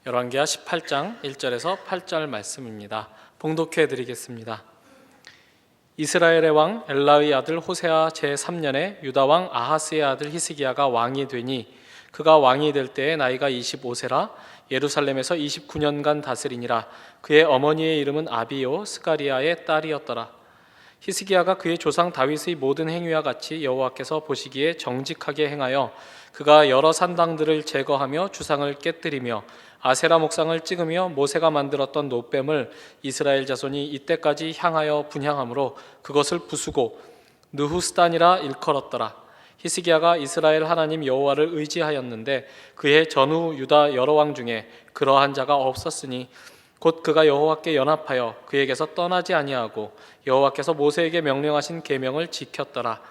열왕기하 18장 1절에서 8절 말씀입니다. 봉독해 드리겠습니다. 이스라엘의 왕 엘라의 아들 호세아 제3년에 유다 왕 아하스의 아들 히스기야가 왕이 되니 그가 왕이 될 때에 나이가 25세라 예루살렘에서 29년간 다스리니라. 그의 어머니의 이름은 아비요 스가리아의 딸이었더라. 히스기야가 그의 조상 다윗의 모든 행위와 같이 여호와께서 보시기에 정직하게 행하여 그가 여러 산당들을 제거하며 주상을 깨뜨리며 아세라 목상을 찍으며 모세가 만들었던 놋뱀을 이스라엘 자손이 이때까지 향하여 분향함으로 그것을 부수고 느후스단이라 일컬었더라. 히스기야가 이스라엘 하나님 여호와를 의지하였는데 그의 전후 유다 여러 왕 중에 그러한 자가 없었으니 곧 그가 여호와께 연합하여 그에게서 떠나지 아니하고 여호와께서 모세에게 명령하신 계명을 지켰더라.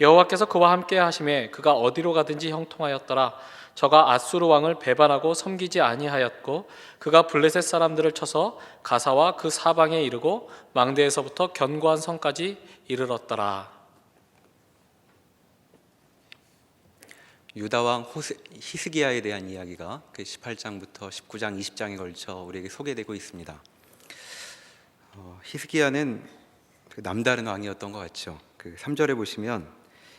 여호와께서 그와 함께 하심에 그가 어디로 가든지 형통하였더라. 저가 아수르 왕을 배반하고 섬기지 아니하였고 그가 블레셋 사람들을 쳐서 가사와 그 사방에 이르고 망대에서부터 견고한 성까지 이르렀더라. 유다 왕 히스기야에 대한 이야기가 18장부터 19장, 20장에 걸쳐 우리에게 소개되고 있습니다. 히스기야는 남다른 왕이었던 것 같죠. 3절에 보시면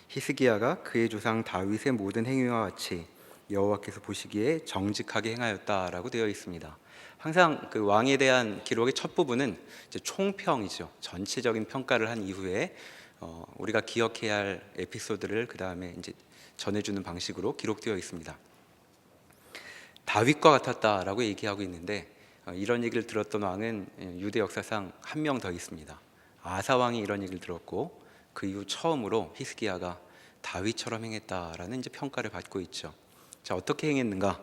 히스기야가 그의 조상 다윗의 모든 행위와 같이 여호와께서 보시기에 정직하게 행하였다라고 되어 있습니다. 항상 그 왕에 대한 기록의 첫 부분은 이제 총평이죠. 전체적인 평가를 한 이후에 우리가 기억해야 할 에피소드를 그 다음에 이제 전해주는 방식으로 기록되어 있습니다. 다윗과 같았다라고 얘기하고 있는데 이런 얘기를 들었던 왕은 유대 역사상 한 명 더 있습니다. 아사 왕이 이런 얘기를 들었고 그 이후 처음으로 히스기야가 다윗처럼 행했다라는 이제 평가를 받고 있죠. 자, 어떻게 행했는가?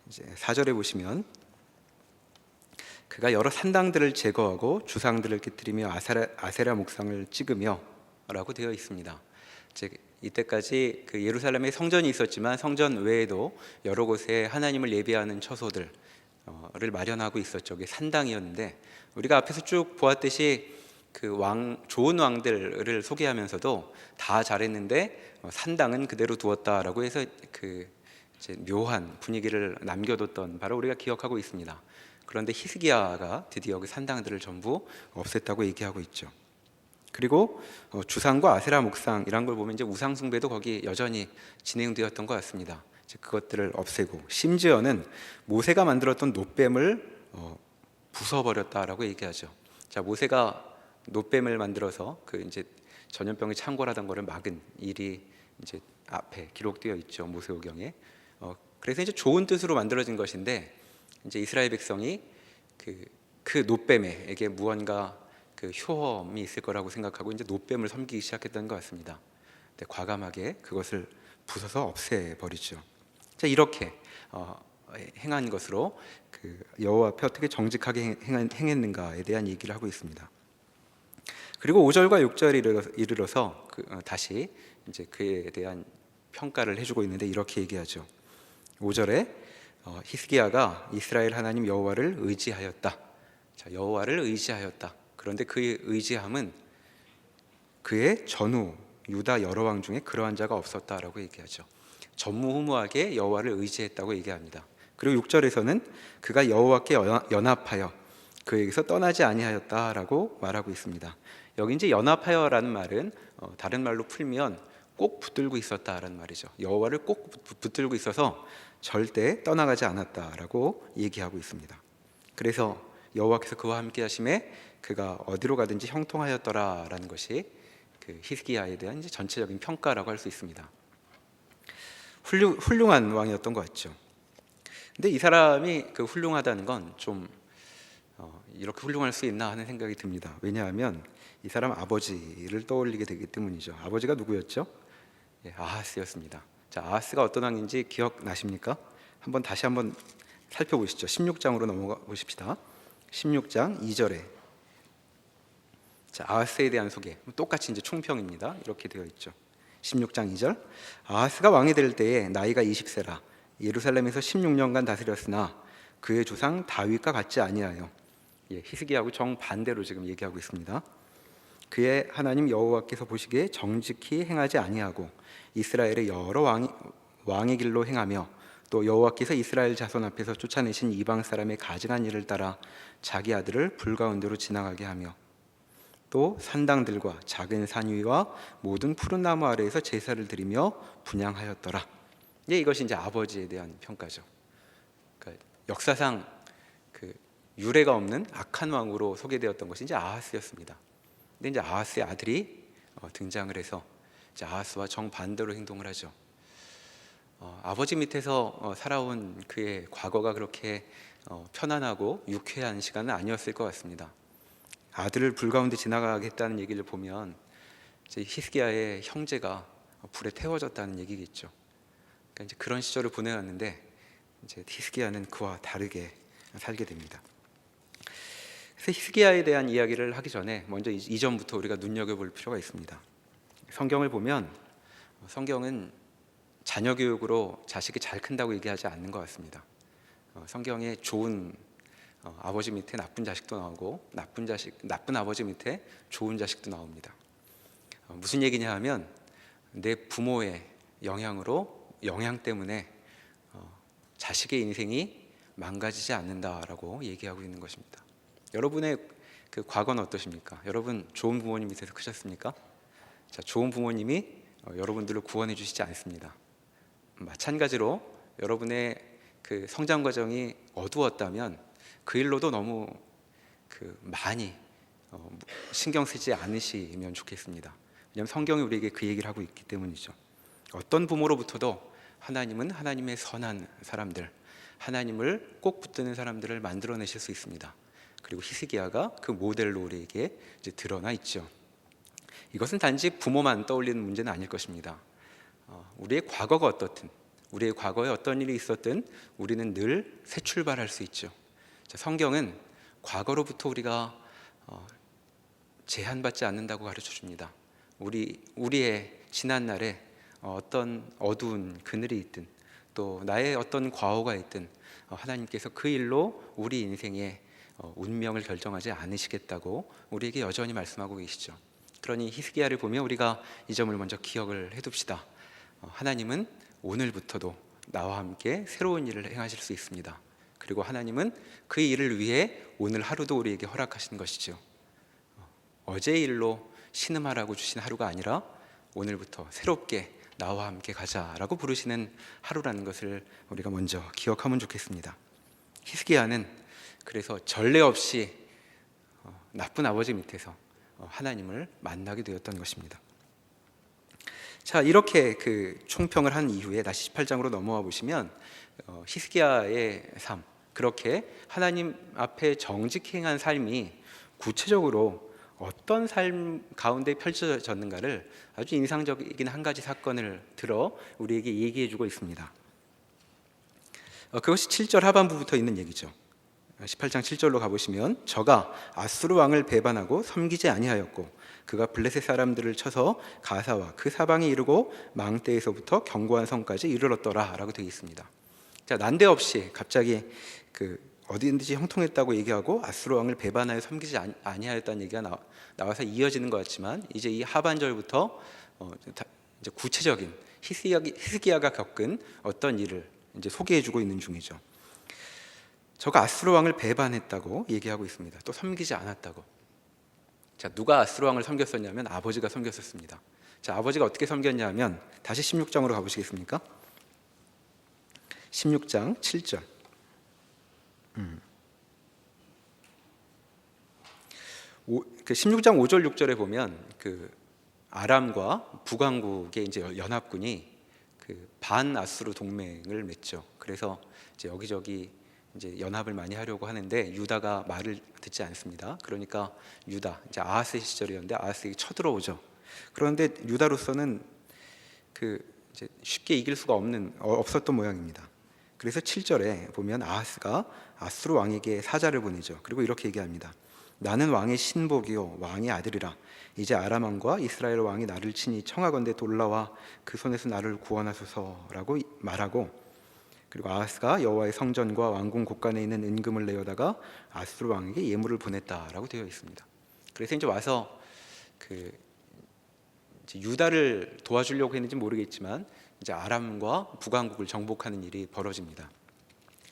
이제 4절에 보시면 그가 여러 산당들을 제거하고 주상들을 깨뜨리며 아세라 목상을 찍으며라고 되어 있습니다. 즉 이때까지 그 예루살렘에 성전이 있었지만 성전 외에도 여러 곳에 하나님을 예배하는 처소들을 마련하고 있었죠. 그게 산당이었는데 우리가 앞에서 쭉 보았듯이 좋은 왕들을 소개하면서도 다 잘했는데 산당은 그대로 두었다라고 해서 이제 묘한 분위기를 남겨뒀던 바로 우리가 기억하고 있습니다. 그런데 히스기야가 드디어 그 산당들을 전부 없앴다고 얘기하고 있죠. 그리고 주상과 아세라 목상이란 걸 보면 이제 우상 숭배도 거기 여전히 진행되었던 것 같습니다. 이제 그것들을 없애고 심지어는 모세가 만들었던 놋뱀을 부숴버렸다라고 얘기하죠. 자, 모세가 놋뱀을 만들어서 이제 전염병이 창궐하던 것을 막은 일이 이제 앞에 기록되어 있죠. 모세오경에. 그래서 이제 좋은 뜻으로 만들어진 것인데 이제 이스라엘 백성이 그 놋뱀에게 무언가 효험이 있을 거라고 생각하고 이제 놋뱀을 섬기기 시작했던 것 같습니다. 근데 과감하게 그것을 부숴서 없애버리죠. 자, 이렇게 행한 것으로 여호와 앞에 어떻게 정직하게 행했는가에 대한 얘기를 하고 있습니다. 그리고 5절과 6절에 이르러서 다시 이제 그에 대한 평가를 해주고 있는데 이렇게 얘기하죠. 5절에 히스기야가 이스라엘 하나님 여호와를 의지하였다. 자, 여호와를 의지하였다. 그런데 그의 의지함은 그의 전후 유다 여러 왕 중에 그러한 자가 없었다라고 얘기하죠. 전무후무하게 여호와를 의지했다고 얘기합니다. 그리고 6절에서는 그가 여호와께 연합하여 그에게서 떠나지 아니하였다라고 말하고 있습니다. 여기 이제 연합하여라는 말은 다른 말로 풀면 꼭 붙들고 있었다라는 말이죠. 여호와를 꼭 붙들고 있어서 절대 떠나가지 않았다라고 얘기하고 있습니다. 그래서 여호와께서 그와 함께 하심에 그가 어디로 가든지 형통하였더라라는 것이 히스기야에 대한 이제 전체적인 평가라고 할 수 있습니다. 훌륭한 왕이었던 것 같죠. 근데 이 사람이 훌륭하다는 건 좀 이렇게 훌륭할 수 있나 하는 생각이 듭니다. 왜냐하면 이 사람 아버지를 떠올리게 되기 때문이죠. 아버지가 누구였죠? 아하스였습니다. 자, 아하스가 어떤 왕인지 기억나십니까? 다시 한번 살펴보시죠. 16장으로 넘어가 보십시다. 16장 2절에 자, 아하스에 대한 소개 똑같이 이제 총평입니다. 이렇게 되어 있죠. 16장 2절 아하스가 왕이 될 때에 나이가 20세라 예루살렘에서 16년간 다스렸으나 그의 조상 다윗과 같지 아니하여 히스기야하고 정반대로 지금 얘기하고 있습니다. 그의 하나님 여호와께서 보시기에 정직히 행하지 아니하고 이스라엘의 여러 왕의 길로 행하며 또 여호와께서 이스라엘 자손 앞에서 쫓아내신 이방 사람의 가증한 일을 따라 자기 아들을 불 가운데로 지나가게 하며 또 산당들과 작은 산 위와 모든 푸른 나무 아래에서 제사를 드리며 분향하였더라. 이것이 이제 아버지에 대한 평가죠. 그러니까 역사상 그 유례가 없는 악한 왕으로 소개되었던 것이 이제 아하스였습니다. 근데 이제 아하스의 아들이 등장을 해서 이제 아하스와 정반대로 행동을 하죠. 아버지 밑에서 살아온 그의 과거가 그렇게 편안하고 유쾌한 시간은 아니었을 것 같습니다. 아들을 불 가운데 지나가겠다는 얘기를 보면 이제 히스기야의 형제가 불에 태워졌다는 얘기겠죠. 그러니까 이제 그런 시절을 보내왔는데 이제 히스기야는 그와 다르게 살게 됩니다. 그래서 히스기야에 대한 이야기를 하기 전에 먼저 이전부터 우리가 눈여겨볼 필요가 있습니다. 성경을 보면 성경은 자녀 교육으로 자식이 잘 큰다고 얘기하지 않는 것 같습니다. 성경에 좋은 아버지 밑에 나쁜 자식도 나오고 나쁜 아버지 밑에 좋은 자식도 나옵니다. 무슨 얘기냐 하면 내 부모의 영향 때문에 자식의 인생이 망가지지 않는다라고 얘기하고 있는 것입니다. 여러분의 그 과거는 어떠십니까? 여러분 좋은 부모님 밑에서 크셨습니까? 자, 좋은 부모님이 여러분들을 구원해 주시지 않습니다. 마찬가지로 여러분의 그 성장 과정이 어두웠다면 그 일로도 너무 많이 신경 쓰지 않으시면 좋겠습니다. 왜냐하면 성경이 우리에게 그 얘기를 하고 있기 때문이죠. 어떤 부모로부터도 하나님은 하나님의 선한 사람들, 하나님을 꼭 붙드는 사람들을 만들어내실 수 있습니다. 그리고 히스기야가 그 모델로 우리에게 이제 드러나 있죠. 이것은 단지 부모만 떠올리는 문제는 아닐 것입니다. 우리의 과거가 어떻든, 우리의 과거에 어떤 일이 있었든 우리는 늘 새 출발할 수 있죠. 자, 성경은 과거로부터 우리가 제한받지 않는다고 가르쳐 줍니다. 우리의 지난 날에 어떤 어두운 그늘이 있든 또 나의 어떤 과오가 있든 하나님께서 그 일로 우리 인생의 운명을 결정하지 않으시겠다고 우리에게 여전히 말씀하고 계시죠. 그러니 히스기야를 보면 우리가 이 점을 먼저 기억을 해둡시다. 하나님은 오늘부터도 나와 함께 새로운 일을 행하실 수 있습니다. 그리고 하나님은 그 일을 위해 오늘 하루도 우리에게 허락하신 것이죠. 어제의 일로 신음하라고 주신 하루가 아니라 오늘부터 새롭게 나와 함께 가자라고 부르시는 하루라는 것을 우리가 먼저 기억하면 좋겠습니다. 히스기야는 그래서 전례 없이 나쁜 아버지 밑에서 하나님을 만나게 되었던 것입니다. 자, 이렇게 그 총평을 한 이후에 다시 18장으로 넘어와 보시면 히스기야의 삶, 그렇게 하나님 앞에 정직히 행한 삶이 구체적으로 어떤 삶 가운데 펼쳐졌는가를 아주 인상적인 한 가지 사건을 들어 우리에게 얘기해주고 있습니다. 그것이 7절 하반부부터 있는 얘기죠. 18장 7절로 가보시면 저가 아수르 왕을 배반하고 섬기지 아니하였고 그가 블레셋 사람들을 쳐서 가사와 그 사방에 이르고 망대에서부터 견고한 성까지 이르렀더라 라고 되어 있습니다. 자, 난데없이 갑자기 어디든지 형통했다고 얘기하고 아수르 왕을 배반하여 섬기지 아니하였다는 얘기가 나와서 이어지는 것 같지만 이제 이 하반절부터 이제 구체적인 히스기야가 겪은 어떤 일을 이제 소개해주고 있는 중이죠. 저가 아수르 왕을 배반했다고 얘기하고 있습니다. 또 섬기지 않았다고. 자, 누가 아수르 왕을 섬겼었냐면 아버지가 섬겼었습니다. 자, 아버지가 어떻게 섬겼냐면 다시 16장으로 가보시겠습니까? 16장 7절. 16장 5절 6절에 보면 아람과 북왕국의 이제 연합군이 반 아수르 동맹을 맺죠. 그래서 이제 여기저기 이제 연합을 많이 하려고 하는데 유다가 말을 듣지 않습니다. 그러니까 유다, 이제 아하스 시절이었는데 아하스에게 쳐들어오죠. 그런데 유다로서는 이제 쉽게 이길 수가 없었던 모양입니다. 그래서 7절에 보면 아하스가 아수르 왕에게 사자를 보내죠. 그리고 이렇게 얘기합니다. 나는 왕의 신복이요 왕의 아들이라. 이제 아람 왕과 이스라엘 왕이 나를 치니 청하건대 돌라와 그 손에서 나를 구원하소서라고 말하고, 그리고 아하스가 여호와의 성전과 왕궁 곳간에 있는 은금을 내어다가 아수르 왕에게 예물을 보냈다라고 되어 있습니다. 그래서 이제 와서 이제 유다를 도와주려고 했는지 모르겠지만 이제 아람과 북왕국을 정복하는 일이 벌어집니다.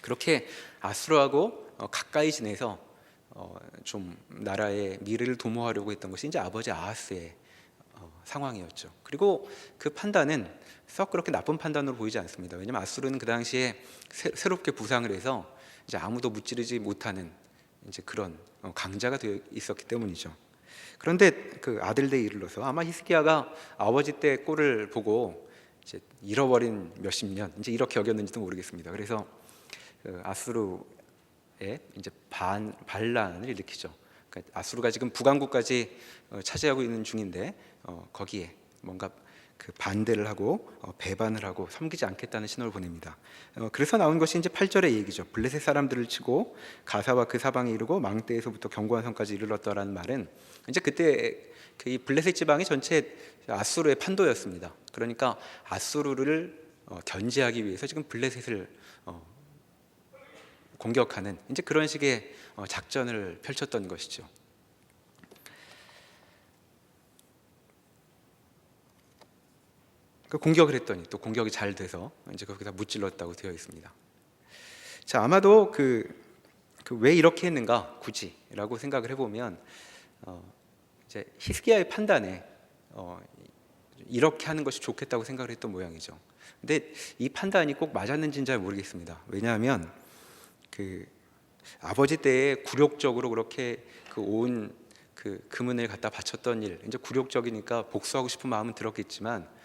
그렇게 아수르하고 가까이 지내서 좀 나라의 미래를 도모하려고 했던 것이 이제 아버지 아하스의 상황이었죠. 그리고 그 판단은 썩 그렇게 나쁜 판단으로 보이지 않습니다. 왜냐하면 아수르는 그 당시에 새롭게 부상을 해서 이제 아무도 무찌르지 못하는 이제 그런 강자가 되어 있었기 때문이죠. 그런데 그 아들 때에 이르러서 아마 히스기야가 아버지 때 꼴을 보고 이제 잃어버린 몇십 년 이제 이렇게 여겼는지도 모르겠습니다. 그래서 그 아수르의 이제 반란을 일으키죠. 그러니까 아수르가 지금 북왕국까지 차지하고 있는 중인데 거기에 뭔가 그 반대를 하고 배반을 하고 섬기지 않겠다는 신호를 보냅니다. 그래서 나온 것이 이제 8절의 얘기죠. 블레셋 사람들을 치고 가사와 그 사방에 이르고 망대에서부터 견고한 성까지 이르렀다라는 말은 이제 그때 그 블레셋 지방이 전체 아수르의 판도였습니다. 그러니까 아수르를 견제하기 위해서 지금 블레셋을 공격하는 이제 그런 식의 작전을 펼쳤던 것이죠. 그 공격을 했더니 또 공격이 잘 돼서 이제 거기다 무찔렀다고 되어 있습니다. 자, 아마도 왜 이렇게 했는가 굳이라고 생각을 해보면 이제 히스기야의 판단에 이렇게 하는 것이 좋겠다고 생각을 했던 모양이죠. 근데 이 판단이 꼭 맞았는지는 잘 모르겠습니다. 왜냐하면 그 아버지 때에 굴욕적으로 그렇게 온 금은을 갖다 바쳤던 일, 이제 굴욕적이니까 복수하고 싶은 마음은 들었겠지만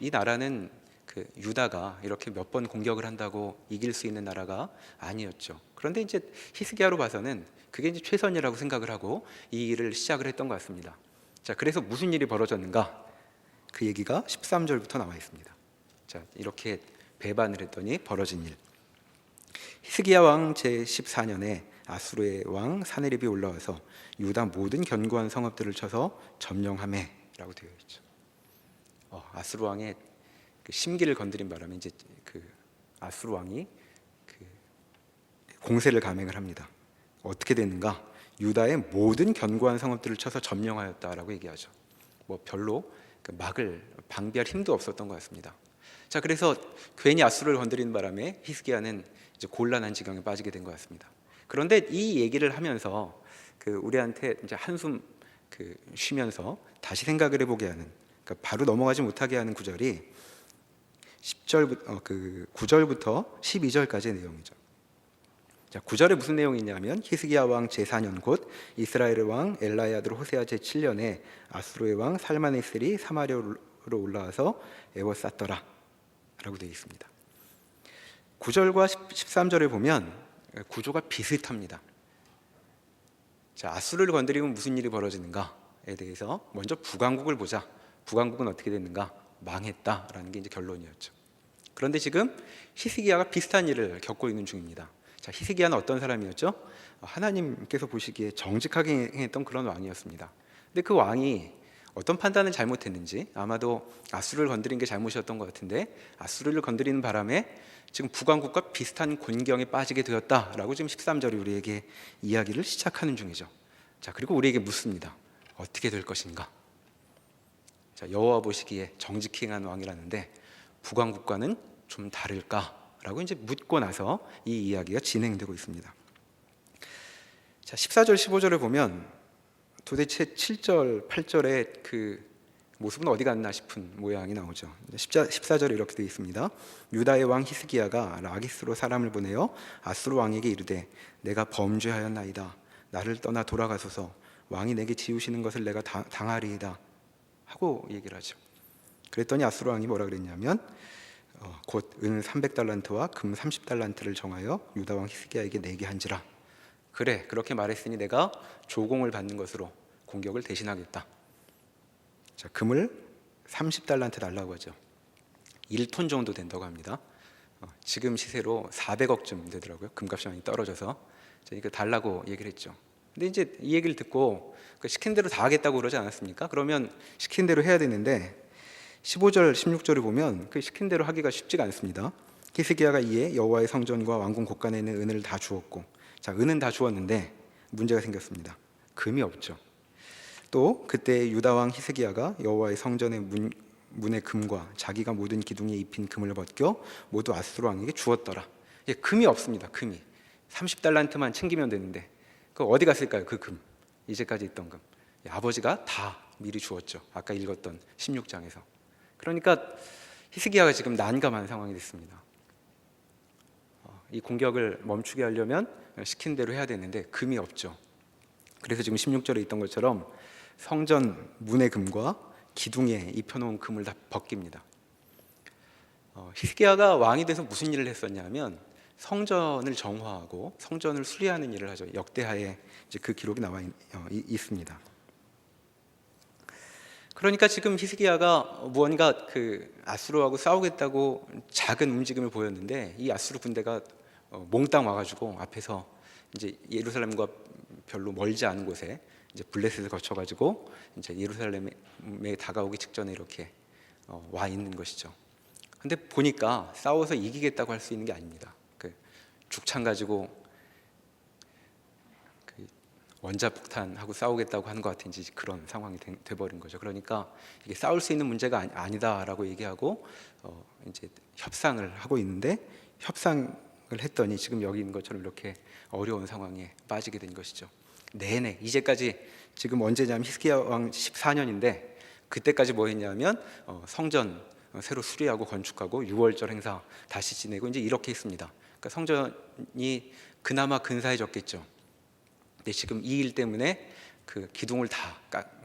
이 나라는 그 유다가 이렇게 몇 번 공격을 한다고 이길 수 있는 나라가 아니었죠. 그런데 이제 히스기야로 봐서는 그게 이제 최선이라고 생각을 하고 이 일을 시작을 했던 것 같습니다. 자, 그래서 무슨 일이 벌어졌는가? 그 얘기가 13절부터 나와 있습니다. 자, 이렇게 배반을 했더니 벌어진 일. 히스기야 왕 제14년에 아수르의 왕 사네립이 올라와서 유다 모든 견고한 성읍들을 쳐서 점령하매라고 되어 있죠. 아수르 왕의 그 심기를 건드린 바람에 이제 그 아수르 왕이 그 공세를 감행을 합니다. 어떻게 됐는가? 유다의 모든 견고한 성읍들을 쳐서 점령하였다라고 얘기하죠. 뭐 별로 막을 방비할 힘도 없었던 것 같습니다. 자, 그래서 괜히 아수르를 건드리는 바람에 히스기야는 이제 곤란한 지경에 빠지게 된 것 같습니다. 그런데 이 얘기를 하면서 우리한테 이제 한숨 쉬면서 다시 생각을 해보게 하는, 그러니까 바로 넘어가지 못하게 하는 구절이 9절부터 12절까지의 내용이죠. 자, 9절에 무슨 내용이 있냐면 히스기야 왕 제4년 곧 이스라엘의 왕 엘라의 아들 호세아 제7년에 아수르의 왕 살마네셀이 사마리아로 올라와서 에워쌌더라 라고 되어 있습니다. 9절과 13절을 보면 구조가 비슷합니다. 자, 아수르를 건드리면 무슨 일이 벌어지는가에 대해서 먼저 북왕국을 보자. 북왕국은 어떻게 됐는가? 망했다라는 게 이제 결론이었죠. 그런데 지금 히스기야가 비슷한 일을 겪고 있는 중입니다. 자, 히스기야는 어떤 사람이었죠? 하나님께서 보시기에 정직하게 행했던 그런 왕이었습니다. 근데 그 왕이 어떤 판단을 잘못했는지, 아마도 아수르를 건드린 게 잘못이었던 것 같은데 아수르를 건드리는 바람에 지금 북왕국과 비슷한 곤경에 빠지게 되었다라고 지금 13절이 우리에게 이야기를 시작하는 중이죠. 자, 그리고 우리에게 묻습니다. 어떻게 될 것인가? 자, 여호와 보시기에 정직히 행한 왕이라는데 북왕국과는 좀 다를까라고 이제 묻고 나서 이 이야기가 진행되고 있습니다. 자, 14절 15절을 보면 도대체 7절 8절의 그 모습은 어디 갔나 싶은 모양이 나오죠. 14절에 이렇게 되어 있습니다. 유다의 왕 히스기야가 라기스로 사람을 보내어 아수르 왕에게 이르되 내가 범죄하였나이다. 나를 떠나 돌아가소서. 왕이 내게 지우시는 것을 내가 당하리이다 하고 얘기를 하죠. 그랬더니 아수르 왕이 뭐라 그랬냐면 곧 은 300달란트와 금 30달란트를 정하여 유다 왕 히스기야에게 내게 한지라. 그래, 그렇게 말했으니 내가 조공을 받는 것으로 공격을 대신하겠다. 자, 금을 30달란트 달라고 하죠. 1톤 정도 된다고 합니다. 지금 시세로 400억쯤 되더라고요. 금값이 많이 떨어져서. 자, 이거 달라고 얘기를 했죠. 근데 이제 이 얘기를 듣고 시킨 대로 다 하겠다고 그러지 않았습니까? 그러면 시킨 대로 해야 되는데 15절 16절을 보면 그 시킨 대로 하기가 쉽지가 않습니다. 히스기야가 이에 여호와의 성전과 왕궁 곳간에 있는 은을 다 주었고, 자, 은은 다 주었는데 문제가 생겼습니다. 금이 없죠. 또 그때 유다 왕 히스기야가 여호와의 성전의 문의 금과 자기가 모든 기둥에 입힌 금을 벗겨 모두 아수르 왕에게 주었더라. 예, 금이 없습니다. 금이 30달란트만 챙기면 되는데 그 어디 갔을까요? 그 금, 이제까지 있던 금. 예, 아버지가 다 미리 주었죠. 아까 읽었던 16장에서. 그러니까 히스기야가 지금 난감한 상황이 됐습니다. 이 공격을 멈추게 하려면 시킨 대로 해야 되는데 금이 없죠. 그래서 지금 16절에 있던 것처럼 성전 문의 금과 기둥에 입혀놓은 금을 다 벗깁니다. 히스기야가 왕이 돼서 무슨 일을 했었냐면 성전을 정화하고 성전을 수리하는 일을 하죠. 역대하에 이제 그 기록이 나와 있습니다. 그러니까 지금 히스기야가 무언가 그 아수르하고 싸우겠다고 작은 움직임을 보였는데 이 아수르 군대가 몽땅 와가지고 앞에서 이제 예루살렘과 별로 멀지 않은 곳에 이제 블레셋을 거쳐가지고 이제 예루살렘에 다가오기 직전에 이렇게 와 있는 것이죠. 근데 보니까 싸워서 이기겠다고 할 수 있는 게 아닙니다. 그 죽창 가지고 그 원자폭탄하고 싸우겠다고 하는 것 같은지 그런 상황이 돼버린 거죠. 그러니까 이게 싸울 수 있는 문제가 아니다라고 얘기하고 이제 협상을 하고 있는데 협상을 했더니 지금 여기 있는 것처럼 이렇게 어려운 상황에 빠지게 된 것이죠. 내내 이제까지 지금 언제냐면 히스기야 왕 14년인데 그때까지 뭐 했냐면 성전 새로 수리하고 건축하고 6월절 행사 다시 지내고 이제 이렇게 했습니다. 그러니까 성전이 그나마 근사해졌겠죠. 근데 지금 이 일 때문에 그 기둥을 다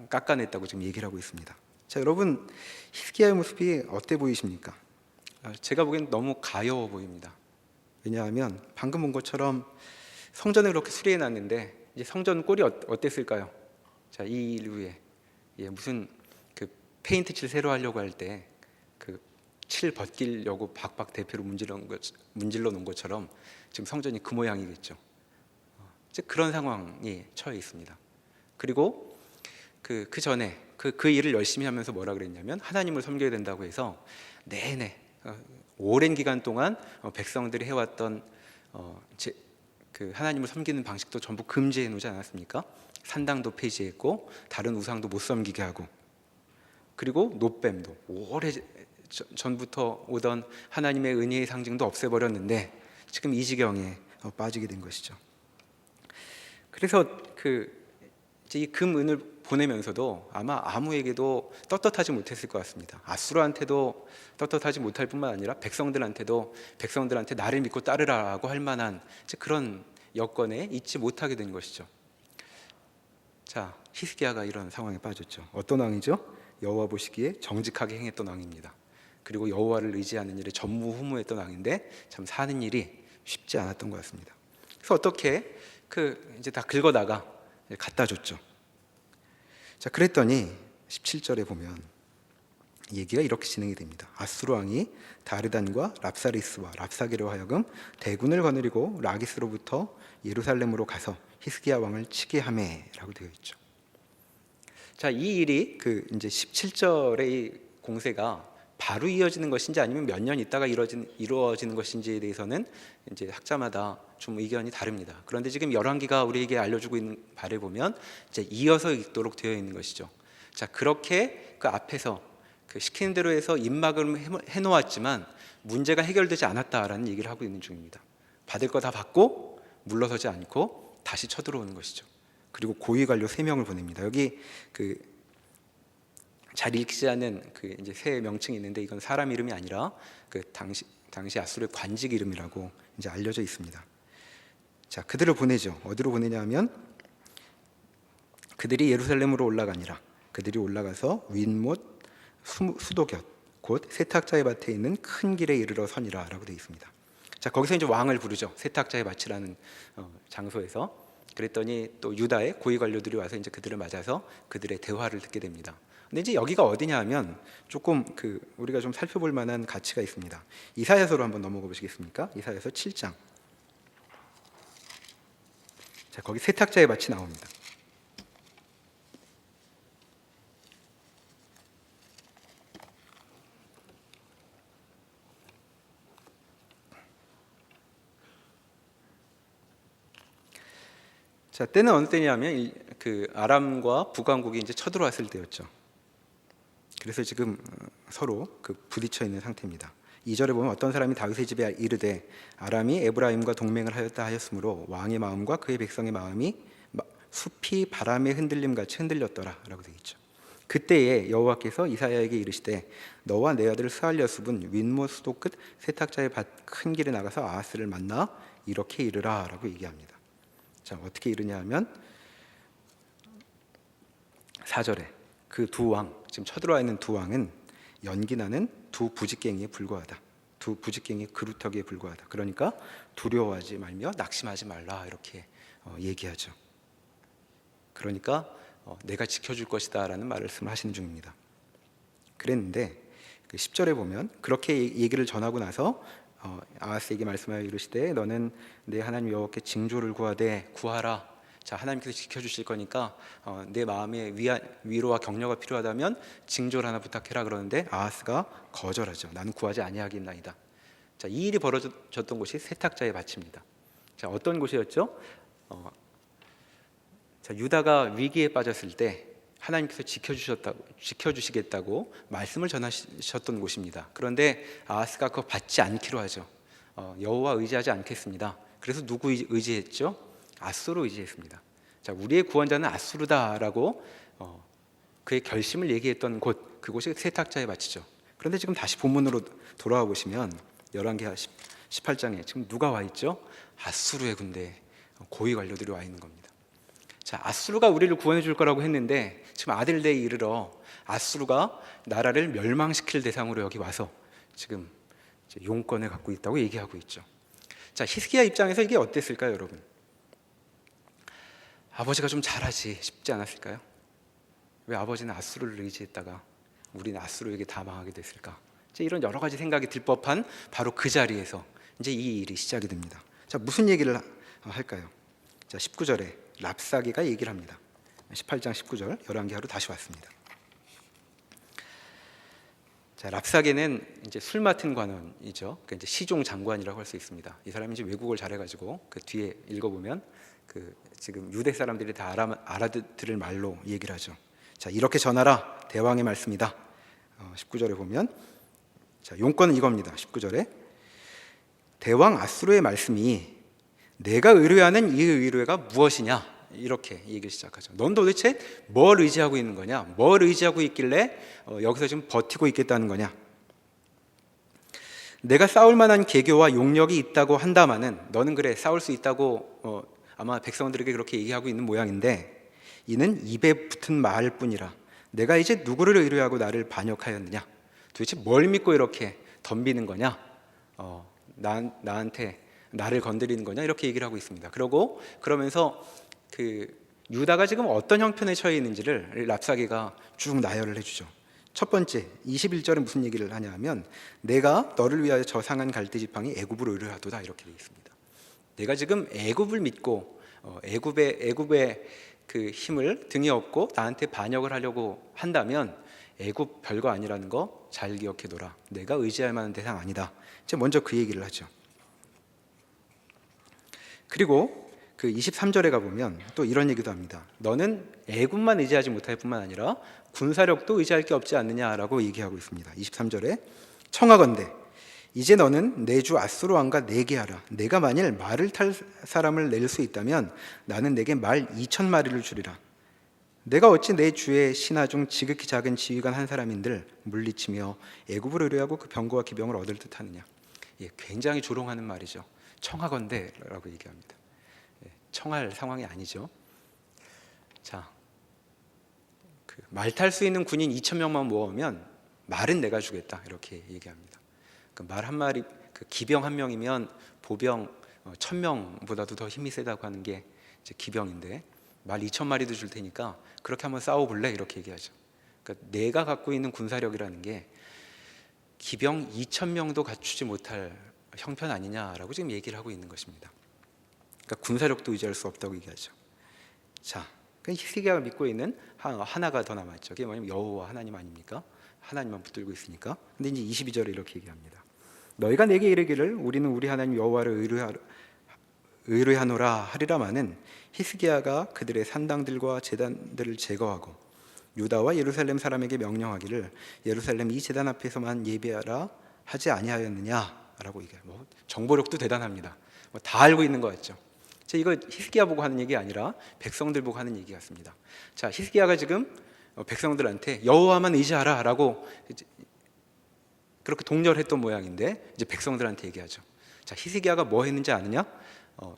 깎아냈다고 지금 얘기를 하고 있습니다. 자, 여러분 히스기야의 모습이 어때 보이십니까? 제가 보기엔 너무 가여워 보입니다. 왜냐하면 방금 본 것처럼 성전을 그렇게 수리해 놨는데 이제 성전 꼴이 어땠을까요? 자, 이 일 후에 무슨 그 페인트 칠 새로 하려고 할 때 그 칠 벗기려고 박박 대표로 문질러 놓은 것처럼 지금 성전이 그 모양이겠죠. 이제 그런 상황에 처해 있습니다. 그리고 그 전에 그 일을 열심히 하면서 뭐라 그랬냐면 하나님을 섬겨야 된다고 해서 내내 오랜 기간 동안 백성들이 해왔던 그 하나님을 섬기는 방식도 전부 금지해 놓지 않았습니까? 산당도 폐지했고 다른 우상도 못 섬기게 하고 그리고 노뱀도 오래 전부터 오던 하나님의 은혜의 상징도 없애버렸는데 지금 이 지경에 빠지게 된 것이죠. 그래서 이제 이 금은을 보내면서도 아마 아무에게도 떳떳하지 못했을 것 같습니다. 아수르한테도 떳떳하지 못할 뿐만 아니라 백성들한테 나를 믿고 따르라고 할 만한 그런 여건에 있지 못하게 된 것이죠. 자, 히스기야가 이런 상황에 빠졌죠. 어떤 왕이죠? 여호와 보시기에 정직하게 행했던 왕입니다. 그리고 여호와를 의지하는 일에 전무후무했던 왕인데 참 사는 일이 쉽지 않았던 것 같습니다. 그래서 어떻게 이제 다 긁어다가 갖다 줬죠. 자, 그랬더니 17절에 보면 얘기가 이렇게 진행이 됩니다. 아수르 왕이 다르단과 랍사리스와 랍사게로 하여금 대군을 거느리고 라기스로부터 예루살렘으로 가서 히스기야 왕을 치게 하매라고 되어 있죠. 자, 이 일이 이제 17절의 이 공세가 바로 이어지는 것인지 아니면 몇 년 있다가 이루어지는 것인지에 대해서는 이제 학자마다 좀 의견이 다릅니다. 그런데 지금 열왕기가 우리에게 알려주고 있는 바를 보면 이제 이어서 읽도록 되어 있는 것이죠. 자, 그렇게 그 앞에서 시키는 대로 해서 입막을 해놓았지만 문제가 해결되지 않았다라는 얘기를 하고 있는 중입니다. 받을 거 다 받고 물러서지 않고 다시 쳐들어오는 것이죠. 그리고 고위 관료 3명을 보냅니다. 여기 잘 읽지 않는 이제 새 명칭이 있는데 이건 사람 이름이 아니라 당시 아수르의 관직 이름이라고 이제 알려져 있습니다. 자, 그들을 보내죠. 어디로 보내냐면 그들이 예루살렘으로 올라가니라. 그들이 올라가서 윗못 수도곁 곧 세탁자의 밭에 있는 큰 길에 이르러 서니라라고 되어 있습니다. 자, 거기서 이제 왕을 부르죠. 세탁자의 밭이라는 장소에서. 그랬더니 또 유다의 고위 관료들이 와서 이제 그들을 맞아서 그들의 대화를 듣게 됩니다. 근데 이제 여기가 어디냐 하면 조금 우리가 좀 살펴볼 만한 가치가 있습니다. 이사야서로 한번 넘어가 보시겠습니까? 이사야서 7장. 자, 거기 세탁자의 밭이 나옵니다. 자, 때는 어느 때냐면 아람과 북왕국이 이제 쳐들어왔을 때였죠. 그래서 지금 서로 그 부딪혀 있는 상태입니다. 2절에 보면 어떤 사람이 다윗의 집에 이르되 아람이 에브라임과 동맹을 하였다 하였으므로 왕의 마음과 그의 백성의 마음이 숲이 바람에 흔들림 같이 흔들렸더라라고 되어 있죠. 그때에 여호와께서 이사야에게 이르시되 너와 내 아들 스알랴숲은 윗못 수도 끝 세탁자의 밭 큰 길에 나가서 아하스를 만나 이렇게 이르라라고 얘기합니다. 자, 어떻게 이르냐 하면 4절에 그 두 왕, 지금 쳐들어와 있는 두 왕은 연기나는 두 부직갱이에 불과하다. 두 부직갱이 그루터기에 불과하다. 그러니까 두려워하지 말며 낙심하지 말라 이렇게 얘기하죠. 그러니까 내가 지켜줄 것이다 라는 말씀을 하시는 중입니다. 그랬는데 그 10절에 보면 그렇게 얘기를 전하고 나서 아하스에게 말씀하여 이르시되 너는 내 하나님 여호와께 징조를 구하라. 자, 하나님께서 지켜주실 거니까 내 마음에 위로와 격려가 필요하다면 징조를 하나 부탁해라 그러는데 아하스가 거절하죠. 나는 구하지 아니하겠나이다. 자, 이 일이 벌어졌던 곳이 세탁자의 밭입니다. 자, 어떤 곳이었죠? 자, 유다가 위기에 빠졌을 때 하나님께서 지켜주시겠다고 말씀을 전하셨던 곳입니다. 그런데 아하스가 그거 받지 않기로 하죠. 여호와 의지하지 않겠습니다. 그래서 누구 의지했죠? 아수르 의지했습니다. 자, 우리의 구원자는 아수르다라고 그의 결심을 얘기했던 곳, 그곳이 세탁자의 밭이죠. 그런데 지금 다시 본문으로 돌아와 보시면 열왕기하 18장에 지금 누가 와 있죠? 아수르의 군대, 고위 관료들이 와 있는 겁니다. 자, 아수르가 우리를 구원해 줄 거라고 했는데 지금 아들대에 이르러 아수르가 나라를 멸망시킬 대상으로 여기 와서 지금 용권을 갖고 있다고 얘기하고 있죠. 자, 히스기야 입장에서 이게 어땠을까요, 여러분? 아버지가 좀 잘하지 싶지 않았을까요? 왜 아버지는 아수르를 의지했다가 우리는 아수르에게 다 망하게 됐을까? 이제 이런 여러 가지 생각이 들 법한 바로 그 자리에서 이제 이 일이 시작이 됩니다. 자, 무슨 얘기를 할까요? 자, 19절에 랍사게가 얘기를 합니다. 18장 19절 열왕기하로 다시 왔습니다. 자, 랍사게는 이제 술 맡은 관원이죠. 그러니까 이제 시종 장관이라고 할 수 있습니다. 이 사람이 이제 외국어를 잘해가지고 그 뒤에 읽어보면 그 지금 유대 사람들이 다 알아들을 말로 얘기를 하죠. 자, 이렇게 전하라 대왕의 말씀이다. 19절에 보면 자, 용건은 이겁니다. 19절에 대왕 아수르의 말씀이 내가 의뢰하는 이 의뢰가 무엇이냐 이렇게 얘기를 시작하죠. 넌 도대체 뭘 의지하고 있는 거냐? 뭘 의지하고 있길래 여기서 지금 버티고 있겠다는 거냐? 내가 싸울 만한 계교와 용력이 있다고 한다마는 너는 그래 싸울 수 있다고 아마 백성들에게 그렇게 얘기하고 있는 모양인데 이는 입에 붙은 말 뿐이라 내가 이제 누구를 의뢰하고 나를 반역하였느냐? 도대체 뭘 믿고 이렇게 덤비는 거냐? 나한테 나를 건드리는 거냐? 이렇게 얘기를 하고 있습니다. 그러면서 그 유다가 지금 어떤 형편에 처해 있는지를 랍사게가 쭉 나열을 해주죠. 첫 번째 21절에 무슨 얘기를 하냐 하면 내가 너를 위하여 저 상한 갈대 지팡이 애굽을 의뢰하도다 이렇게 되어 있습니다. 내가 지금 애굽을 믿고 애굽의 그 힘을 등에 업고 나한테 반역을 하려고 한다면 애굽 별거 아니라는 거 잘 기억해둬라. 내가 의지할 만한 대상 아니다. 이제 먼저 그 얘기를 하죠. 그리고 그 23절에 가보면 또 이런 얘기도 합니다. 너는 애굽만 의지하지 못할 뿐만 아니라 군사력도 의지할 게 없지 않느냐라고 얘기하고 있습니다. 23절에 청하건대 이제 너는 내 주 아수르 왕과 내게 하라. 내가 만일 말을 탈 사람을 낼 수 있다면 나는 내게 말 2,000마리를 주리라. 내가 어찌 내 주의 신하 중 지극히 작은 지휘관 한 사람인들 물리치며 애굽을 의뢰하고 그 병거와 기병을 얻을 듯하느냐. 굉장히 조롱하는 말이죠. 청하건대라고 얘기합니다. 청할 상황이 아니죠. 자, 말 탈 수 있는 군인 2,000명만 모으면 말은 내가 주겠다 이렇게 얘기합니다. 말 한 마리, 기병 한 명이면 보병 1,000명보다도 더 힘이 세다고 하는 게 이제 기병인데 말 2,000마리도 줄 테니까 그렇게 한번 싸워볼래 이렇게 얘기하죠. 그러니까 내가 갖고 있는 군사력이라는 게 기병 2,000명도 갖추지 못할 형편 아니냐라고 지금 얘기를 하고 있는 것입니다. 그러니까 군사력도 의지할 수 없다고 얘기하죠. 자, 히스기야가 믿고 있는 하나가 더 남았죠. 그게 뭐냐면 여호와 하나님 아닙니까? 하나님만 붙들고 있으니까. 근데 이제 22절에 이렇게 얘기합니다. 너희가 내게 이르기를 우리는 우리 하나님 여호와를 의뢰하노라 하리라마는 히스기야가 그들의 산당들과 제단들을 제거하고 유다와 예루살렘 사람에게 명령하기를 예루살렘 이 제단 앞에서만 예배하라 하지 아니하였느냐라고 얘기해요. 정보력도 대단합니다. 다 알고 있는 것 같죠. 이거 히스기야 보고 하는 얘기 아니라 백성들 보고 하는 얘기 같습니다. 자, 히스기야가 지금 백성들한테 여호와만 의지하라라고 그렇게 독려했던 모양인데 이제 백성들한테 얘기하죠. 자, 히스기야가 뭐 했는지 아느냐?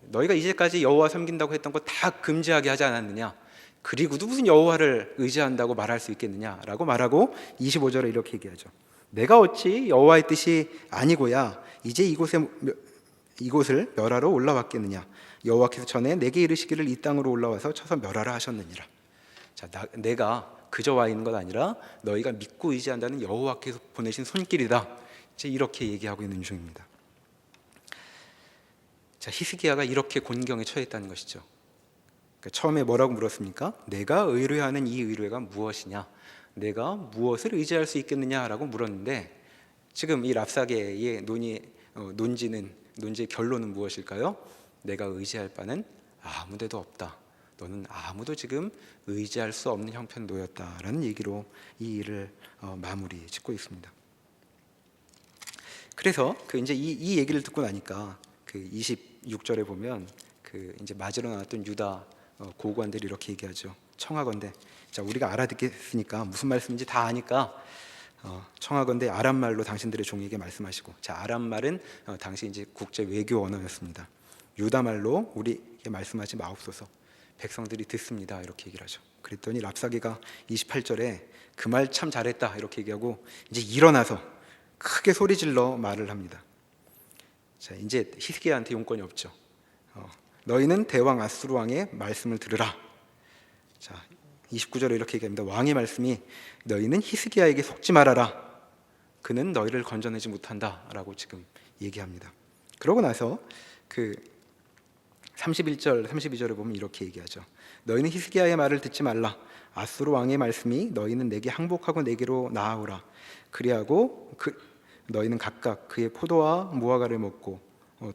너희가 이제까지 여호와 섬긴다고 했던 거 다 금지하게 하지 않았느냐? 그리고도 무슨 여호와를 의지한다고 말할 수 있겠느냐라고 말하고 25절에 이렇게 얘기하죠. 내가 어찌 여호와의 뜻이 아니고야 이제 이곳을 멸하러 올라왔겠느냐? 여호와께서 전에 내게 이르시기를 이 땅으로 올라와서 쳐서 멸하라 하셨느니라. 자, 내가 그저 와 있는 것 아니라 너희가 믿고 의지한다는 여호와께서 보내신 손길이다. 이제 이렇게 얘기하고 있는 중입니다. 자, 히스기야가 이렇게 곤경에 처했다는 것이죠. 그러니까 처음에 뭐라고 물었습니까? 내가 의뢰하는 이 의뢰가 무엇이냐? 내가 무엇을 의지할 수 있겠느냐라고 물었는데 지금 이 랍사게의 논지의 결론은 무엇일까요? 내가 의지할 바는 아무 데도 없다. 너는 아무도 지금 의지할 수 없는 형편에 놓였다라는 얘기로 이 일을 마무리 짓고 있습니다. 그래서 이제 이 얘기를 듣고 나니까 26절에 보면 이제 맞으러 나왔던 유다 고관들이 이렇게 얘기하죠. 청하건대, 자, 우리가 알아듣겠으니까 무슨 말씀인지 다 아니까 청하건대 아람 말로 당신들의 종에게 말씀하시고, 자, 아람 말은 당시 이제 국제 외교 언어였습니다. 유다 말로 우리에게 말씀하지 마옵소서. 백성들이 듣습니다. 이렇게 얘기를 하죠. 그랬더니 랍사게가 28절에 그 말 참 잘했다 이렇게 얘기하고 이제 일어나서 크게 소리질러 말을 합니다. 자, 이제 히스기야한테 용건이 없죠. 너희는 대왕 아수르 왕의 말씀을 들으라. 자, 29절에 이렇게 얘기합니다. 왕의 말씀이 너희는 히스기야에게 속지 말아라. 그는 너희를 건져내지 못한다라고 지금 얘기합니다. 그러고 나서 31절, 32절에 보면 이렇게 얘기하죠. 너희는 히스기야의 말을 듣지 말라. 아수르 왕의 말씀이 너희는 내게 항복하고 내게로 나아오라. 그리하고 너희는 각각 그의 포도와 무화과를 먹고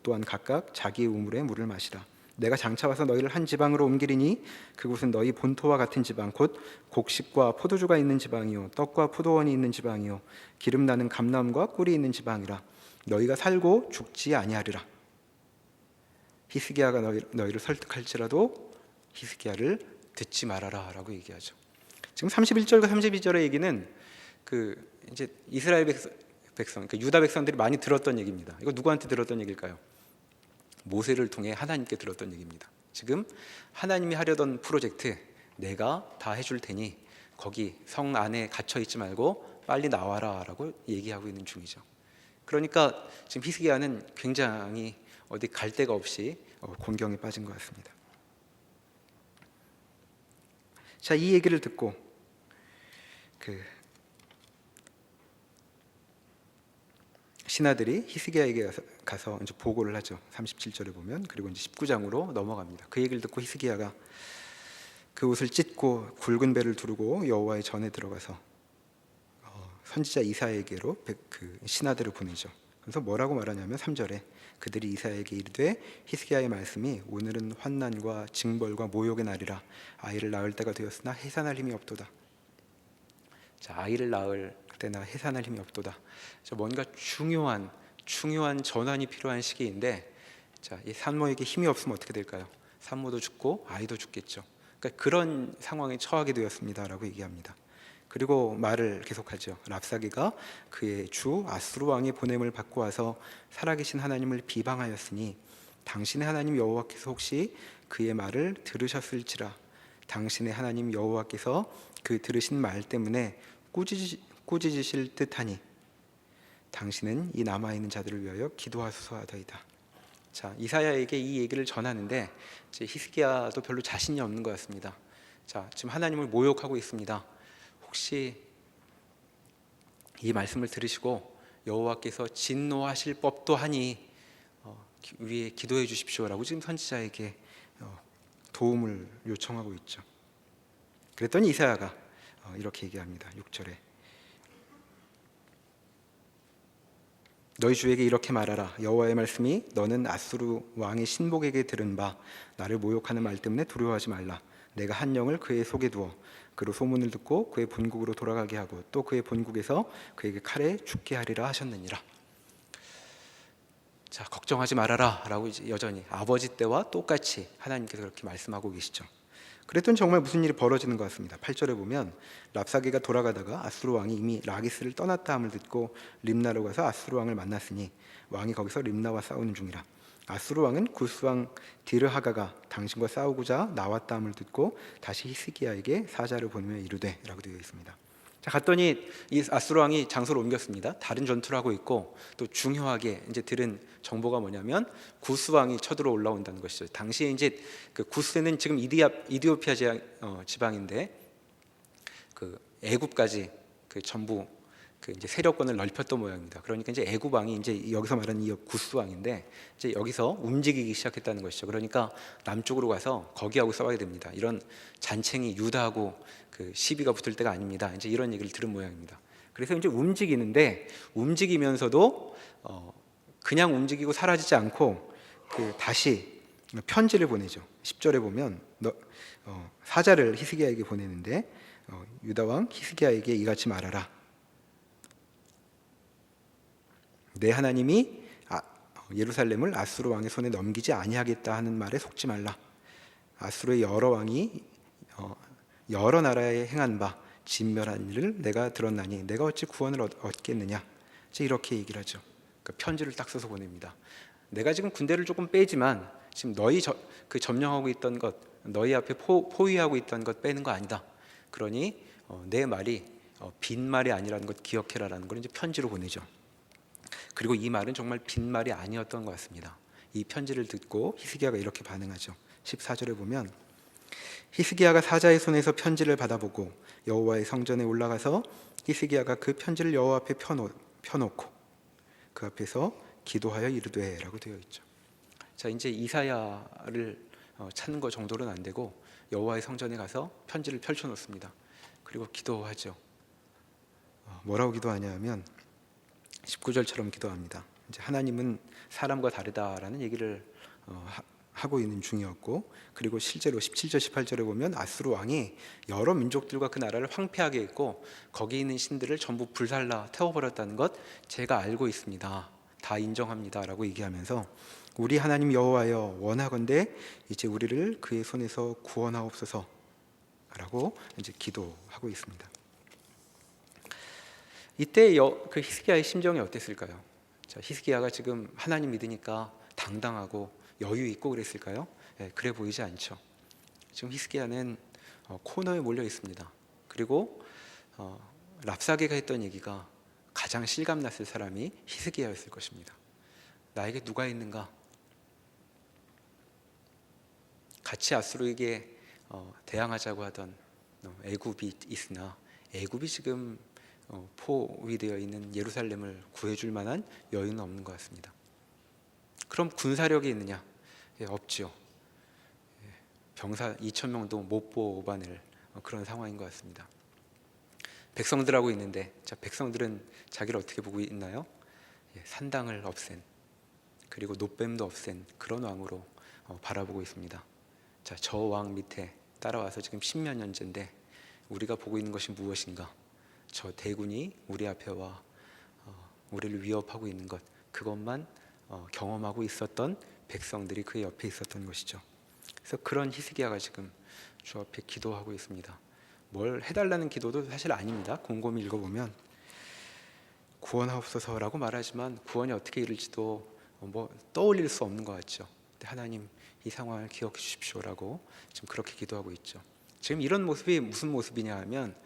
또한 각각 자기의 우물에 물을 마시라. 내가 장차 와서 너희를 한 지방으로 옮기리니 그곳은 너희 본토와 같은 지방 곧 곡식과 포도주가 있는 지방이요 떡과 포도원이 있는 지방이요 기름 나는 감람과 꿀이 있는 지방이라. 너희가 살고 죽지 아니하리라. 히스기야가 너희를 설득할지라도 히스기야를 듣지 말아라 라고 얘기하죠. 지금 31절과 32절의 얘기는 이제 이스라엘 백성, 그러니까 유다 백성들이 많이 들었던 얘기입니다. 이거 누구한테 들었던 얘기일까요? 모세를 통해 하나님께 들었던 얘기입니다. 지금 하나님이 하려던 프로젝트 내가 다 해줄 테니 거기 성 안에 갇혀 있지 말고 빨리 나와라 라고 얘기하고 있는 중이죠. 그러니까 지금 히스기야는 굉장히 어디 갈 데가 없이 곤경에 빠진 것 같습니다. 자, 이 얘기를 듣고 신하들이 히스기야에게 가서 이제 보고를 하죠. 37절에 보면. 그리고 이제 19장으로 넘어갑니다. 그 얘기를 듣고 히스기야가 그 옷을 찢고 굵은 배를 두르고 여호와의 전에 들어가서 선지자 이사야에게로 신하들을 보내죠. 그래서 뭐라고 말하냐면 3절에 그들이 이사야에게 이르되 히스기야의 말씀이 오늘은 환난과 징벌과 모욕의 날이라 아이를 낳을 때가 되었으나 해산할 힘이 없도다. 자, 아이를 낳을 때나 해산할 힘이 없도다. 자, 뭔가 중요한 전환이 필요한 시기인데, 자, 이 산모에게 힘이 없으면 어떻게 될까요? 산모도 죽고 아이도 죽겠죠. 그러니까 그런 상황에 처하게 되었습니다라고 얘기합니다. 그리고 말을 계속하죠. 랍사게가 그의 주 아수르 왕의 보냄을 받고 와서 살아계신 하나님을 비방하였으니 당신의 하나님 여호와께서 혹시 그의 말을 들으셨을지라. 당신의 하나님 여호와께서 그 들으신 말 때문에 꾸짖으실 듯하니 당신은 이 남아있는 자들을 위하여 기도하소서 하더이다. 자, 이사야에게 이 얘기를 전하는데 이제 히스기야도 별로 자신이 없는 것 같습니다. 자, 지금 하나님을 모욕하고 있습니다. 혹시 이 말씀을 들으시고 여호와께서 진노하실 법도 하니 위에 기도해 주십시오라고 지금 선지자에게 도움을 요청하고 있죠. 그랬더니 이사야가 이렇게 얘기합니다. 6절에 너희 주에게 이렇게 말하라. 여호와의 말씀이 너는 아수르 왕의 신복에게 들은 바 나를 모욕하는 말 때문에 두려워하지 말라. 내가 한 영을 그의 속에 두어 그로 소문을 듣고 그의 본국으로 돌아가게 하고 또 그의 본국에서 그에게 칼에 죽게 하리라 하셨느니라. 자, 걱정하지 말아라 라고 이제 여전히 아버지 때와 똑같이 하나님께서 그렇게 말씀하고 계시죠. 그랬더니 정말 무슨 일이 벌어지는 것 같습니다. 8절에 보면 랍사게가 돌아가다가 아수르 왕이 이미 라기스를 떠났다 함을 듣고 림나로 가서 아수르 왕을 만났으니 왕이 거기서 림나와 싸우는 중이라. 아수르 왕은 구스 왕 디르하가가 당신과 싸우고자 나왔다 함을 듣고 다시 히스기야에게 사자를 보내며 이르되 라고 되어 있습니다. 자, 갔더니 이 아수르 왕이 장소를 옮겼습니다. 다른 전투를 하고 있고 또 중요하게 이제 들은 정보가 뭐냐면 구스 왕이 쳐들어 올라온다는 것이죠. 당시에 이제 그 구스는 지금 이디오피아 지방인데 그 애굽까지 그 전부 그 이제 세력권을 넓혔던 모양입니다. 그러니까 이제 애굽 왕이 이제 여기서 말하는 이 구스 왕인데 이제 여기서 움직이기 시작했다는 것이죠. 그러니까 남쪽으로 가서 거기하고 싸워야 됩니다. 이런 잔챙이 유다하고 그 시비가 붙을 때가 아닙니다. 이제 이런 얘기를 들은 모양입니다. 그래서 이제 움직이는데 움직이면서도 그냥 움직이고 사라지지 않고 그 다시 편지를 보내죠. 10절에 보면 사자를 히스기야에게 보내는데 유다 왕 히스기야에게 이같이 말하라. 내 하나님이 예루살렘을 아수르 왕의 손에 넘기지 아니하겠다 하는 말에 속지 말라. 아수르의 여러 왕이 여러 나라에 행한 바 진멸한 일을 내가 들었나니 내가 어찌 구원을 얻겠느냐. 이렇게 얘기를 하죠. 그러니까 편지를 딱 써서 보냅니다. 내가 지금 군대를 조금 빼지만 지금 너희 그 점령하고 있던 것, 너희 앞에 포위하고 있던 것 빼는 거 아니다. 그러니 내 말이 빈말이 아니라는 것 기억해라라는 걸 이제 편지로 보내죠. 그리고 이 말은 정말 빈말이 아니었던 것 같습니다. 이 편지를 듣고 히스기야가 이렇게 반응하죠. 14절에 보면 히스기야가 사자의 손에서 편지를 받아보고 여호와의 성전에 올라가서 히스기야가 그 편지를 여호와 앞에 펴놓고 그 앞에서 기도하여 이르되 라고 되어 있죠. 자, 이제 이사야를 찾는 것 정도는 안 되고 여호와의 성전에 가서 편지를 펼쳐놓습니다. 그리고 기도하죠. 뭐라고 기도하냐 하면 19절처럼 기도합니다. 이제 하나님은 사람과 다르다라는 얘기를 하고 있는 중이었고, 그리고 실제로 17절 18절에 보면 아수르 왕이 여러 민족들과 그 나라를 황폐하게 했고 거기 있는 신들을 전부 불살라 태워버렸다는 것 제가 알고 있습니다. 다 인정합니다 라고 얘기하면서 우리 하나님 여호와여 원하건대 이제 우리를 그의 손에서 구원하옵소서 라고 이제 기도하고 있습니다. 이때 그 히스기야의 심정이 어땠을까요? 자, 히스기야가 지금 하나님 믿으니까 당당하고 여유 있고 그랬을까요? 네, 그래 보이지 않죠. 지금 히스기야는 코너에 몰려 있습니다. 그리고 랍사게가 했던 얘기가 가장 실감났을 사람이 히스기야였을 것입니다. 나에게 누가 있는가? 같이 아수르에게 대항하자고 하던 애굽이 있으나 애굽이 지금 포위되어 있는 예루살렘을 구해줄 만한 여유는 없는 것 같습니다. 그럼 군사력이 있느냐? 없지요. 병사 2,000명도 못 뽑아낼 그런 상황인 것 같습니다. 백성들하고 있는데, 자, 백성들은 자기를 어떻게 보고 있나요? 산당을 없앤, 그리고 노뱀도 없앤 그런 왕으로 바라보고 있습니다. 자, 저 왕 밑에 따라와서 지금 10몇 년째인데 우리가 보고 있는 것이 무엇인가? 저 대군이 우리 앞에 와 우리를 위협하고 있는 것, 그것만 경험하고 있었던 백성들이 그 옆에 있었던 것이죠. 그래서 그런 히스기야가 지금 주 앞에 기도하고 있습니다. 뭘 해달라는 기도도 사실 아닙니다. 곰곰이 읽어보면 구원하옵소서라고 말하지만 구원이 어떻게 이룰지도 떠올릴 수 없는 것 같죠. 근데 하나님 이 상황을 기억해 주십시오라고 지금 그렇게 기도하고 있죠. 지금 이런 모습이 무슨 모습이냐 하면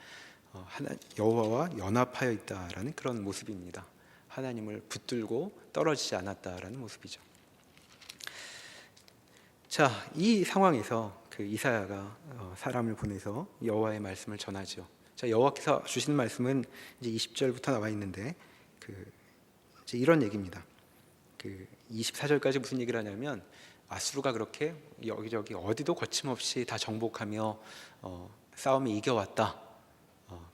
여호와와 연합하여 있다라는 그런 모습입니다. 하나님을 붙들고 떨어지지 않았다라는 모습이죠. 자, 이 상황에서 그 이사야가 사람을 보내서 여호와의 말씀을 전하죠. 자, 여호와께서 주신 말씀은 이제 20절부터 나와 있는데 이제 이런 얘기입니다. 24절까지 무슨 얘기를 하냐면 아수르가 그렇게 여기저기 어디도 거침없이 다 정복하며 싸움에 이겨왔다.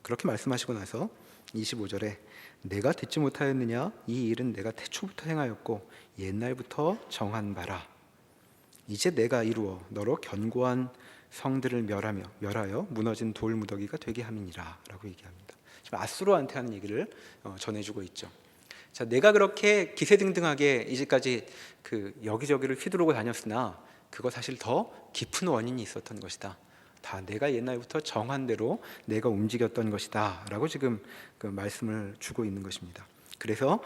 그렇게 말씀하시고 나서 25절에 내가 듣지 못하였느냐? 이 일은 내가 태초부터 행하였고 옛날부터 정한 바라. 이제 내가 이루어 너로 견고한 성들을 멸하여 무너진 돌무더기가 되게 함이니라 라고 얘기합니다. 지금 아수르한테 하는 얘기를 전해주고 있죠. 자, 내가 그렇게 기세등등하게 이제까지 그 여기저기를 휘두르고 다녔으나 그거 사실 더 깊은 원인이 있었던 것이다. 다 내가 옛날부터 정한 대로 내가 움직였던 것이다 라고 지금 그 말씀을 주고 있는 것입니다. 그래서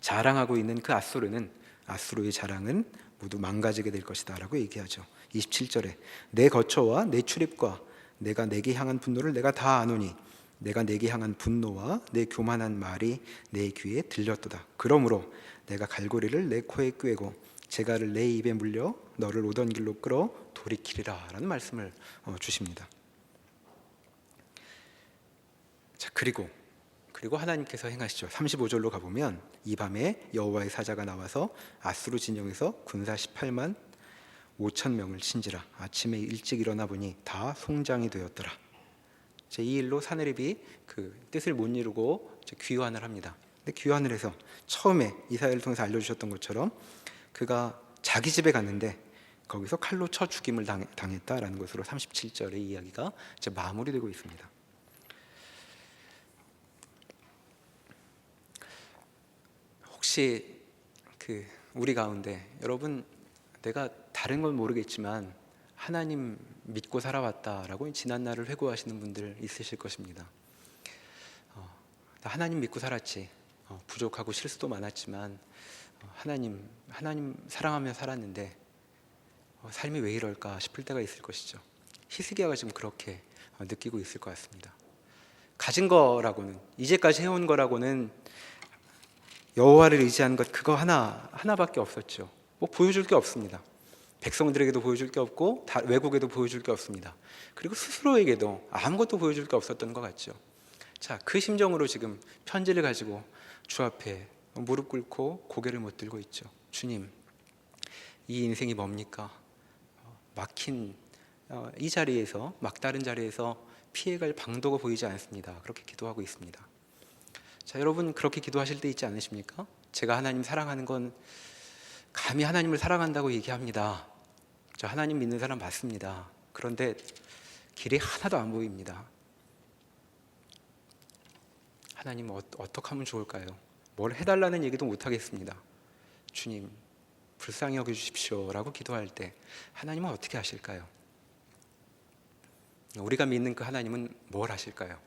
자랑하고 있는 그 아수르의 자랑은 모두 망가지게 될 것이다 라고 얘기하죠. 27절에 내 거처와 내 출입과 내가 내게 향한 분노를 내가 다 아노니 내가 내게 향한 분노와 내 교만한 말이 내 귀에 들렸도다. 그러므로 내가 갈고리를 내 코에 꿰고 재갈을 내 입에 물려 너를 오던 길로 끌어 돌이키리라 라는 말씀을 주십니다. 자, 그리고 하나님께서 행하시죠. 35절로 가보면 이 밤에 여호와의 사자가 나와서 아수르 진영에서 군사 18만 5천 명을 친지라. 아침에 일찍 일어나 보니 다 송장이 되었더라. 이 일로 사네립이 그 뜻을 못 이루고 귀환을 합니다. 근데 귀환을 해서 처음에 이사야를 통해서 알려주셨던 것처럼 그가 자기 집에 갔는데 거기서 칼로 쳐 죽임을 당했다라는 것으로 37절의 이야기가 이제 마무리되고 있습니다. 혹시 우리 가운데 여러분 내가 다른 건 모르겠지만 하나님 믿고 살아왔다라고 지난 날을 회고하시는 분들 있으실 것입니다. 나 하나님 믿고 살았지. 부족하고 실수도 많았지만 하나님 사랑하며 살았는데 삶이 왜 이럴까 싶을 때가 있을 것이죠. 히스기야가 지금 그렇게 느끼고 있을 것 같습니다. 가진 거라고는, 이제까지 해온 거라고는 여호와를 의지한 것 그거 하나밖에 없었죠. 뭐 보여줄 게 없습니다. 백성들에게도 보여줄 게 없고 외국에도 보여줄 게 없습니다. 그리고 스스로에게도 아무것도 보여줄 게 없었던 것 같죠. 자, 그 심정으로 지금 편지를 가지고 주 앞에 무릎 꿇고 고개를 못 들고 있죠. 주님, 이 인생이 뭡니까? 막힌 이 자리에서, 막다른 자리에서 피해갈 방도가 보이지 않습니다. 그렇게 기도하고 있습니다. 자, 여러분 그렇게 기도하실 때 있지 않으십니까? 제가 하나님 사랑하는 건 감히 하나님을 사랑한다고 얘기합니다. 저 하나님 믿는 사람 맞습니다. 그런데 길이 하나도 안 보입니다. 하나님 어떻게 하면 좋을까요? 뭘 해달라는 얘기도 못하겠습니다. 주님 불쌍히 여겨주십시오 라고 기도할 때 하나님은 어떻게 하실까요? 우리가 믿는 그 하나님은 뭘 하실까요?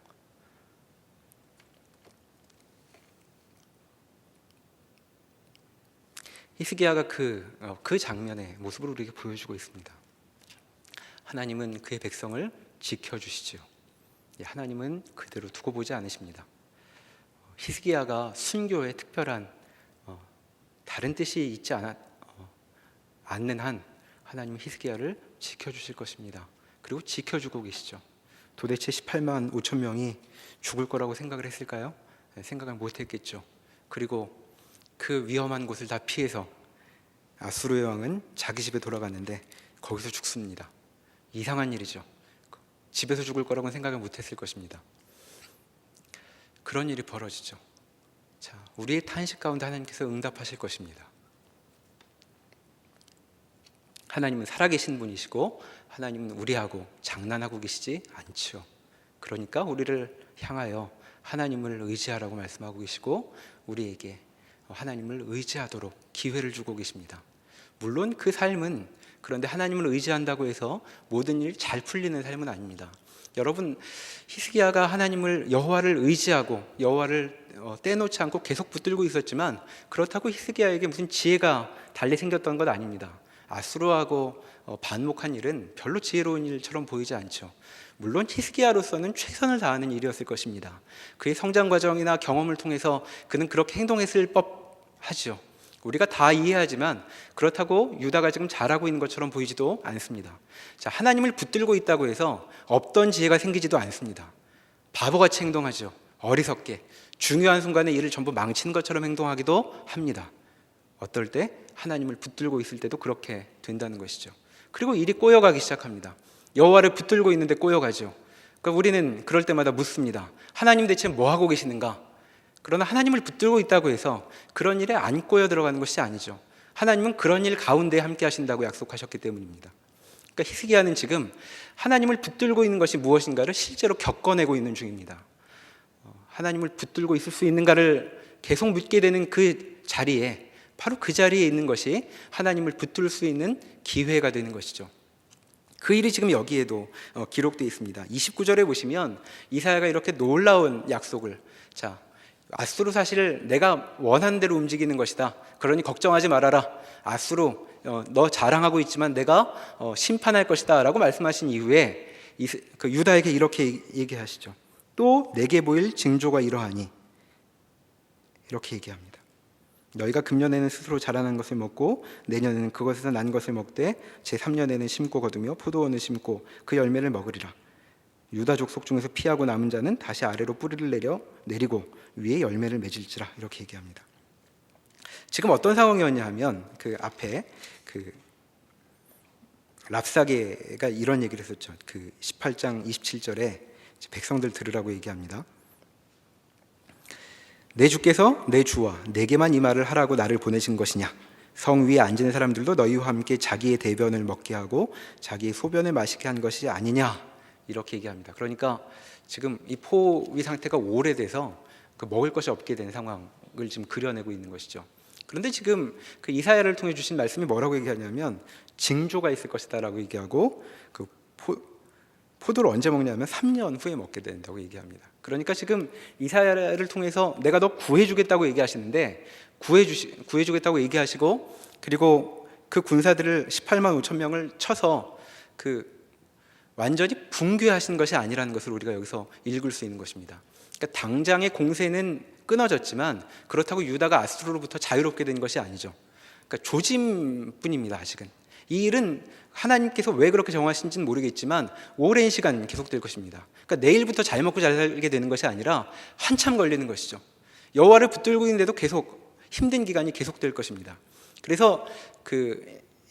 히스기야가 그 장면의 모습을 우리에게 보여주고 있습니다. 하나님은 그의 백성을 지켜주시죠. 하나님은 그대로 두고 보지 않으십니다. 히스기야가 순교에 특별한 다른 뜻이 있지 않는 한 하나님은 히스기야를 지켜주실 것입니다. 그리고 지켜주고 계시죠. 도대체 18만 5천 명이 죽을 거라고 생각을 했을까요? 생각을 못했겠죠. 그리고 그 위험한 곳을 다 피해서 아수르의 왕은 자기 집에 돌아갔는데 거기서 죽습니다. 이상한 일이죠. 집에서 죽을 거라고는 생각을 못했을 것입니다. 그런 일이 벌어지죠. 자, 우리의 탄식 가운데 하나님께서 응답하실 것입니다. 하나님은 살아계신 분이시고 하나님은 우리하고 장난하고 계시지 않죠. 그러니까 우리를 향하여 하나님을 의지하라고 말씀하고 계시고 우리에게 하나님을 의지하도록 기회를 주고 계십니다. 물론 그 삶은 그런데 하나님을 의지한다고 해서 모든 일이 잘 풀리는 삶은 아닙니다. 여러분 히스기야가 여호와를 의지하고 여호와를 떼놓지 않고 계속 붙들고 있었지만 그렇다고 히스기야에게 무슨 지혜가 달리 생겼던 것 아닙니다. 아수르하고 반목한 일은 별로 지혜로운 일처럼 보이지 않죠. 물론 히스기야로서는 최선을 다하는 일이었을 것입니다. 그의 성장 과정이나 경험을 통해서 그는 그렇게 행동했을 법하죠. 우리가 다 이해하지만 그렇다고 유다가 지금 잘하고 있는 것처럼 보이지도 않습니다. 자, 하나님을 붙들고 있다고 해서 없던 지혜가 생기지도 않습니다. 바보같이 행동하죠. 어리석게 중요한 순간에 일을 전부 망치는 것처럼 행동하기도 합니다. 어떨 때 하나님을 붙들고 있을 때도 그렇게 된다는 것이죠. 그리고 일이 꼬여가기 시작합니다. 여호와를 붙들고 있는데 꼬여가죠. 그러니까 우리는 그럴 때마다 묻습니다. 하나님 대체 뭐 하고 계시는가? 그러나 하나님을 붙들고 있다고 해서 그런 일에 안 꼬여 들어가는 것이 아니죠. 하나님은 그런 일 가운데 함께 하신다고 약속하셨기 때문입니다. 그러니까 히스기야는 지금 하나님을 붙들고 있는 것이 무엇인가를 실제로 겪어내고 있는 중입니다. 하나님을 붙들고 있을 수 있는가를 계속 묻게 되는 그 자리에, 바로 그 자리에 있는 것이 하나님을 붙들 수 있는 기회가 되는 것이죠. 그 일이 지금 여기에도 기록되어 있습니다. 29절에 보시면 이사야가 이렇게 놀라운 약속을, 자, 아수르 사실 내가 원하는 대로 움직이는 것이다. 그러니 걱정하지 말아라. 아수르 너 자랑하고 있지만 내가 심판할 것이다 라고 말씀하신 이후에 그 유다에게 이렇게 얘기하시죠. 또 내게 보일 징조가 이러하니, 이렇게 얘기합니다. 너희가 금년에는 스스로 자라난 것을 먹고 내년에는 그것에서 난 것을 먹되 제3년에는 심고 거두며 포도원을 심고 그 열매를 먹으리라. 유다 족속 중에서 피하고 남은 자는 다시 아래로 뿌리를 내리고 위에 열매를 맺을지라. 이렇게 얘기합니다. 지금 어떤 상황이었냐 하면 그 앞에 그 랍사게가 이런 얘기를 했었죠. 그 18장 27절에 백성들 들으라고 얘기합니다. 내 주께서 내 주와 내게만 이 말을 하라고 나를 보내신 것이냐? 성 위에 앉은 사람들도 너희와 함께 자기의 대변을 먹게 하고 자기의 소변을 마시게 한 것이 아니냐? 이렇게 얘기합니다. 그러니까 지금 이 포위 상태가 오래돼서 그 먹을 것이 없게 된 상황을 지금 그려내고 있는 것이죠. 그런데 지금 그 이사야를 통해 주신 말씀이 뭐라고 얘기하냐면 징조가 있을 것이다라고 얘기하고, 그 포도를 언제 먹냐면 3년 후에 먹게 된다고 얘기합니다. 그러니까 지금 이사야를 통해서 내가 너 구해주겠다고 얘기하시는데 구해주겠다고 얘기하시고, 그리고 그 군사들을 18만 5천 명을 쳐서 그 완전히 붕괴하신 것이 아니라는 것을 우리가 여기서 읽을 수 있는 것입니다. 그러니까 당장의 공세는 끊어졌지만 그렇다고 유다가 아수르로부터 자유롭게 된 것이 아니죠. 그러니까 조짐뿐입니다. 아직은 이 일은 하나님께서 왜 그렇게 정하신지는 모르겠지만 오랜 시간 계속될 것입니다. 그러니까 내일부터 잘 먹고 잘 살게 되는 것이 아니라 한참 걸리는 것이죠. 여호와를 붙들고 있는데도 계속 힘든 기간이 계속될 것입니다. 그래서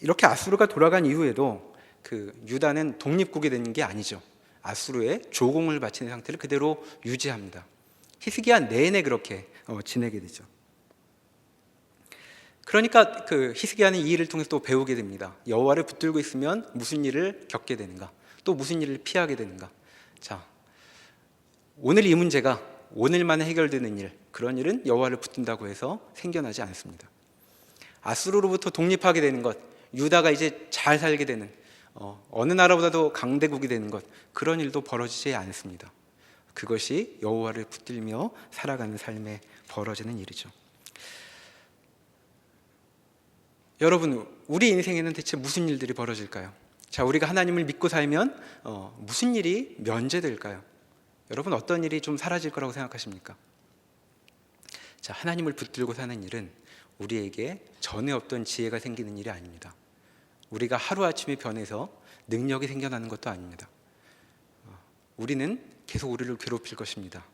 이렇게 아수르가 돌아간 이후에도 그 유다는 독립국이 되는 게 아니죠. 아수르에 조공을 바치는 상태를 그대로 유지합니다. 히스기야 내내 그렇게 지내게 되죠. 그러니까 그 히스기야는 이 일을 통해서 또 배우게 됩니다. 여호와를 붙들고 있으면 무슨 일을 겪게 되는가, 또 무슨 일을 피하게 되는가. 자, 오늘 이 문제가 오늘만에 해결되는 일, 그런 일은 여호와를 붙든다고 해서 생겨나지 않습니다. 아수르로부터 독립하게 되는 것, 유다가 이제 잘 살게 되는, 어느 나라보다도 강대국이 되는 것, 그런 일도 벌어지지 않습니다. 그것이 여호와를 붙들며 살아가는 삶에 벌어지는 일이죠. 여러분, 우리 인생에는 대체 무슨 일들이 벌어질까요? 자, 우리가 하나님을 믿고 살면 무슨 일이 면제될까요? 여러분, 어떤 일이 좀 사라질 거라고 생각하십니까? 자, 하나님을 붙들고 사는 일은 우리에게 전에 없던 지혜가 생기는 일이 아닙니다. 우리가 하루아침에 변해서 능력이 생겨나는 것도 아닙니다. 우리는 계속 우리를 괴롭힐 것입니다.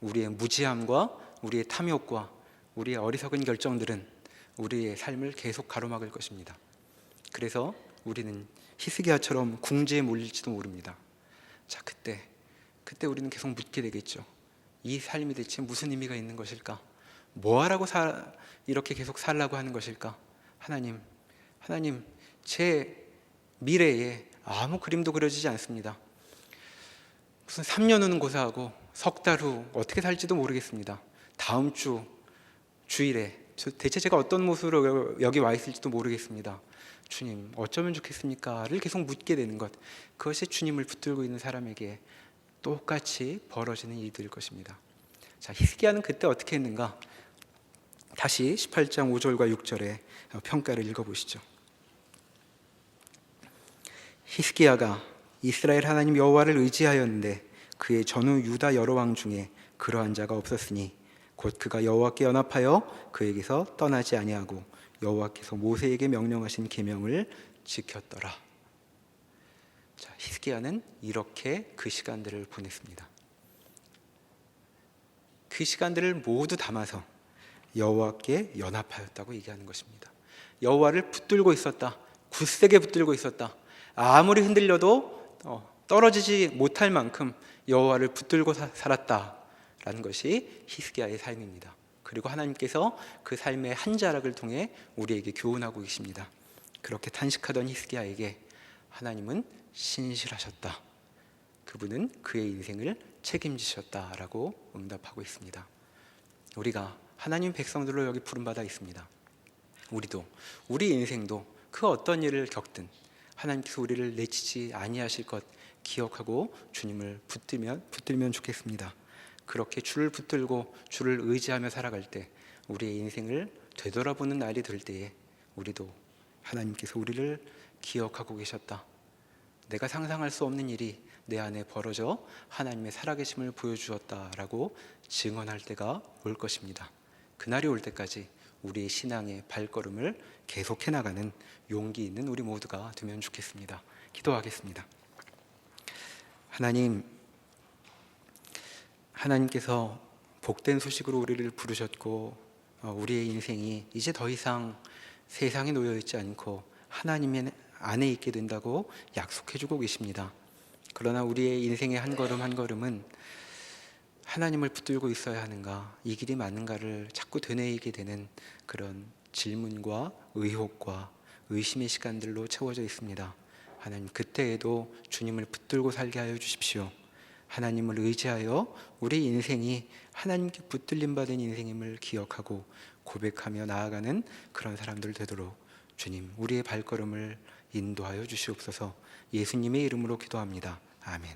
우리의 무지함과 우리의 탐욕과 우리의 어리석은 결정들은 우리의 삶을 계속 가로막을 것입니다. 그래서 우리는 히스기야처럼 궁지에 몰릴지도 모릅니다. 자, 그때 우리는 계속 묻게 되겠죠. 이 삶이 대체 무슨 의미가 있는 것일까? 뭐하라고 이렇게 계속 살라고 하는 것일까? 하나님, 제 미래에 아무 그림도 그려지지 않습니다. 무슨 3년 후는 고사하고 석 달 후 어떻게 살지도 모르겠습니다. 다음 주일에 대체 제가 어떤 모습으로 여기 와 있을지도 모르겠습니다. 주님, 어쩌면 좋겠습니까?를 계속 묻게 되는 것, 그것이 주님을 붙들고 있는 사람에게 똑같이 벌어지는 일들일 것입니다. 자, 히스기야는 그때 어떻게 했는가? 다시 18장 5절과 6절의 평가를 읽어보시죠. 히스기야가 이스라엘 하나님 여호와를 의지하였는데 그의 전후 유다 여러 왕 중에 그러한 자가 없었으니 곧 그가 여호와께 연합하여 그에게서 떠나지 아니하고 여호와께서 모세에게 명령하신 계명을 지켰더라. 자, 히스기야는 이렇게 그 시간들을 보냈습니다. 그 시간들을 모두 담아서 여호와께 연합하였다고 얘기하는 것입니다. 여호와를 붙들고 있었다. 굳세게 붙들고 있었다. 아무리 흔들려도 떨어지지 못할 만큼 여호와를 붙들고 살았다라는 것이 히스기야의 삶입니다. 그리고 하나님께서 그 삶의 한 자락을 통해 우리에게 교훈하고 계십니다. 그렇게 탄식하던 히스기야에게 하나님은 신실하셨다. 그분은 그의 인생을 책임지셨다라고 응답하고 있습니다. 우리가 하나님 백성들로 여기 부름받아 있습니다. 우리도 우리 인생도 그 어떤 일을 겪든 하나님께서 우리를 내치지 아니하실 것 기억하고 주님을 붙들면 좋겠습니다. 그렇게 주를 붙들고 주를 의지하며 살아갈 때 우리의 인생을 되돌아보는 날이 될 때에 우리도 하나님께서 우리를 기억하고 계셨다. 내가 상상할 수 없는 일이 내 안에 벌어져 하나님의 살아계심을 보여주었다라고 증언할 때가 올 것입니다. 그날이 올 때까지 우리의 신앙의 발걸음을 계속해 나가는 용기 있는 우리 모두가 되면 좋겠습니다. 기도하겠습니다. 하나님께서 복된 소식으로 우리를 부르셨고 우리의 인생이 이제 더 이상 세상에 놓여 있지 않고 하나님 안에 있게 된다고 약속해 주고 계십니다. 그러나 우리의 인생의 한 걸음 한 걸음은 하나님을 붙들고 있어야 하는가, 이 길이 맞는가를 자꾸 되뇌이게 되는 그런 질문과 의혹과 의심의 시간들로 채워져 있습니다. 하나님, 그때에도 주님을 붙들고 살게 하여 주십시오. 하나님을 의지하여 우리 인생이 하나님께 붙들림 받은 인생임을 기억하고 고백하며 나아가는 그런 사람들 되도록 주님, 우리의 발걸음을 인도하여 주시옵소서. 예수님의 이름으로 기도합니다. 아멘.